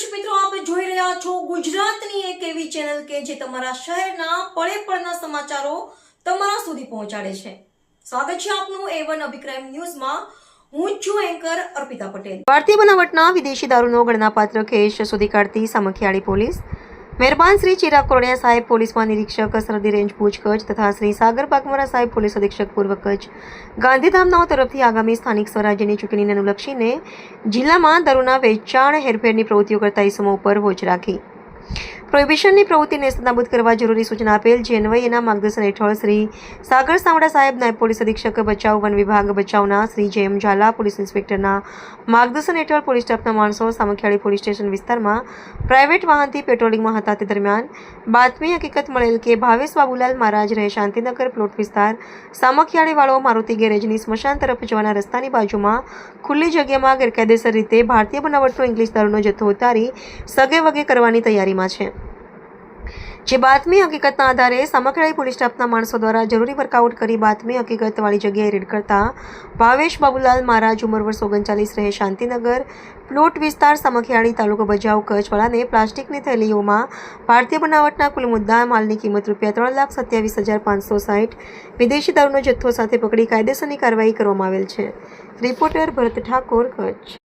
દર્શક મિત્રો, આપ જોઈ રહ્યા છો ગુજરાતની એક એવી ચેનલ કે જે તમારા શહેરના પળે પળના સમાચારો તમારા સુધી પહોંચાડે છે. સ્વાગત છે આપનું A1 અભિક્રાઇમ ન્યૂઝમાં. હું છું એન્કર અર્પિતા પટેલ. ભારતીય બનાવટના વિદેશી દારૂનો ગણનાપાત્ર કેસ શોધી કાઢતી સામખિયાળી પોલીસ. મહેરબાન શ્રી ચિરાગ કોરડિયા સાહેબ પોલીસ મહાનિરીક્ષક સરહદી રેન્જ ભુજ કચ્છ તથા શ્રી સાગર બાગમરા સાહેબ પોલીસ અધિક્ષક પૂર્વ કચ્છ ગાંધીધામનાઓ તરફથી આગામી સ્થાનિક સ્વરાજ્યની ચૂંટણીને અનુલક્ષીને જિલ્લામાં દારૂના વેચાણ હેરફેરની પ્રવૃત્તિઓ કરતા ઇસમો ઉપર વોચ રાખી પ્રોહિબિશનની પ્રવૃત્તિને નાબૂદ કરવા જરૂરી સૂચના આપેલ. જે અન્વયેના માર્ગદર્શન હેઠળ શ્રી સાગર સાવડા સાહેબ નાયબ પોલીસ અધિક્ષક બચાવ વન વિભાગ બચાવના શ્રી જેમ ઝાલા પોલીસ ઇન્સ્પેક્ટરના માર્ગદર્શન હેઠળ પોલીસ સ્ટાફના માણસો સામખિયાળી પોલીસ સ્ટેશન વિસ્તારમાં પ્રાઇવેટ વાહનથી પેટ્રોલિંગમાં હતા. તે દરમિયાન બાતમી હકીકત મળેલ કે ભાવેશ બાબુલાલ મહારાજ રહે શાંતિનગર પ્લોટ વિસ્તાર સામખિયાળી વાળો મારુતિ ગેરેજની સ્મશાન તરફ જવાના રસ્તાની બાજુમાં ખુલ્લી જગ્યામાં ગેરકાયદેસર રીતે ભારતીય બનાવટનો ઇંગ્લિશ દારૂનો જથ્થો ઉતારી સગે વગે કરવાની તૈયારીમાં છે. જે બાતમી હકીકતના આધારે સામખિયાળી પોલીસ સ્ટાફના માણસો દ્વારા જરૂરી વર્કઆઉટ કરી બાતમી હકીકતવાળી જગ્યાએ રેડ કરતા ભાવેશ બાબુલાલ મહારાજ ઉંમર વર્ષ 39 રહે શાંતિનગર પ્લોટ વિસ્તાર સામખિયાળી તાલુકો ભચાઉ કચ્છવાળાને પ્લાસ્ટિકની થેલીઓમાં ભારતીય બનાવટના કુલ મુદ્દા માલની કિંમત ₹3,27,560 વિદેશી દારૂનો જથ્થો સાથે પકડી કાયદેસરની કાર્યવાહી કરવામાં આવેલ છે. રિપોર્ટર ભરત ઠાકોર, કચ્છ.